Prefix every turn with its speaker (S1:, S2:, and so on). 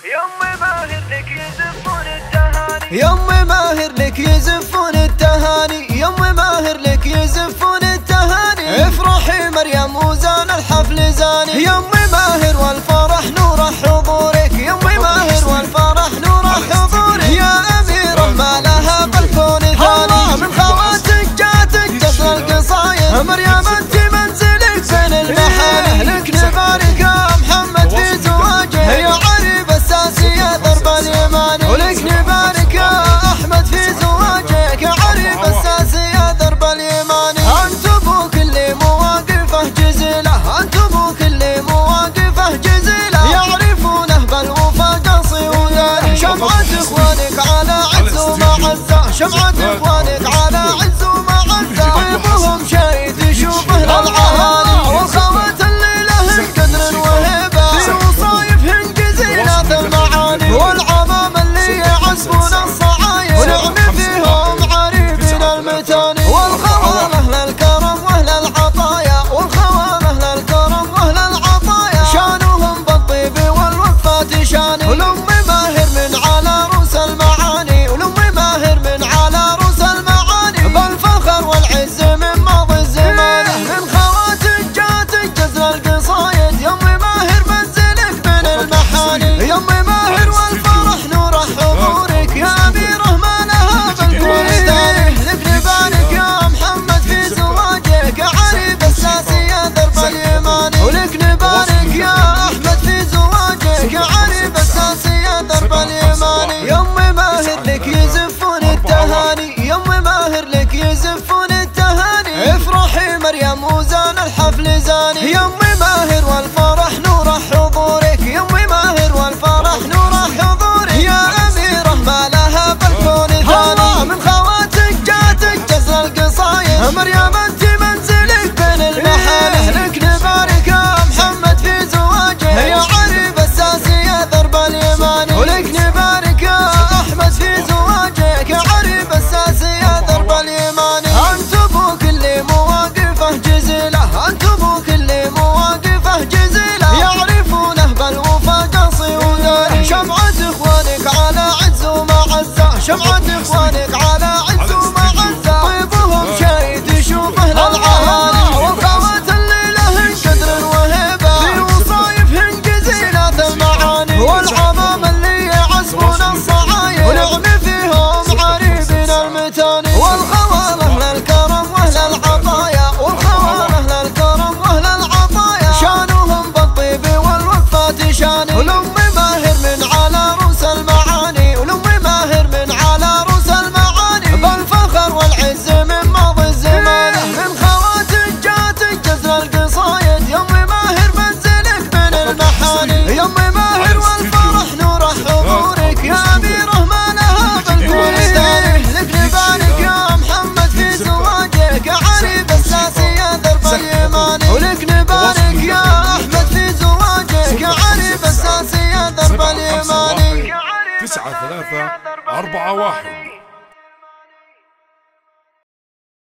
S1: يمي ماهر لك يزفون التهاني،
S2: يمي ماهر لك يزفون التهاني، يمي ماهر لك يزفون التهاني. افرحي مريم وزان الحفل زاني، يمي ماهر والفرح نور حضورك، يمي ماهر والفرح نور حضورك. يا أميرة ما لها بالكون ثاني، من خواتك جاتك جزر القصايد. مريم انت منزلك بين المحاني، لك نبارك يا محمد في زواجك، يا عريب الساسية ضرب اليماني. ولك نبارك يا أحمد في زواجك، يا عريب الساسية ضرب اليماني. أنت أبو كل مواقفه جزيلة، أنت أبو كل مواقفه جزيلة. يعرفونه بالوفا قصي وداره، شمعة إخوانك على عز ومعزة، شمعة إخوانك على عز ومعزة. طيبهم شيء تشوفه للعهالي، والخوات اللي لهن قدر وهبة، في وصايفهن جزيلات المعاني. والعمام اللي يعزفون الصعايا، ونعم فيهم عريبين المتاني. والخوال أهل الكرم وأهل العطايا، والخوال أهل الكرم وأهل العطايا. شانوهم بالطيب والوفات شاني، ولأمي ماهر من على رؤوس المعاني، ولأمي ماهر من على رؤوس المعاني. بالفخر والعز من ماضي الزمان، من خواتك جاتك جزر القصايد. يمي ماهر منزلك بين المحاني، يمي ماهر والفرح نور حضورك. يا أميرة ما لها بالكون ثاني، لك نبارك يا محمد في زواجك، يا عريب الساسية درب اليماني. ولك نبارك يا أحمد في زواجك، يا عريب الساسية درب اليماني. يمي ماهر لك يزفون التهاني، يمي ماهر لك يزفون التهاني. افرحي مريم وزان الحفل زاني، يمي ماهر والفرح نور حضورك، يمي ماهر والفرح نور حضورك. يا أميرة ما لها بالكون ثاني، من خواتك جاتك جزر القصايد. مريم انت منزلك بين المحاني، لك نبارك يا محمد في زواجك، يا عريب الساسية ضرب اليماني. ولك نبارك يا أحمد في زواجك، يا عريب الساسية ضرب اليماني. أنت أبو كل مواقفه جزيلة، أنت أبو كل مواقفه جزيلة. يعرفونه بالوفا قصي وداره، شمعة إخوانك على عز ومعزة، شمعة إخوانك على عز ومعزة. طيبهم شيء تشوفه للعهالي، والخوات اللي لهن قدر وهبة، في وصايفهن جزيلات المعاني. والعمام اللي يعزفون الصعايا، ونعم فيهم عريبين المتاني. والخوال أهل الكرم وأهل العطايا، والخوال أهل الكرم وأهل العطايا. شانوهم بالطيب والوفات شاني، ولأمي ماهر من على رؤوس المعاني، ولأمي ماهر من على رؤوس المعاني. بالفخر والعز من ماضي الزمان، من خواتك جاتك جزر القصايد. يمي ماهر منزلك بين المحاني، يمي ماهر والفرح نور حضورك. يا أميرة ما لها بالكون ثاني، لك نبارك يا محمد في زواجك، يا عريب الساسية درب اليماني. ولك نبارك يا أحمد في زواجك، يا عريب الساسية درب اليماني.
S3: 9 3 4 1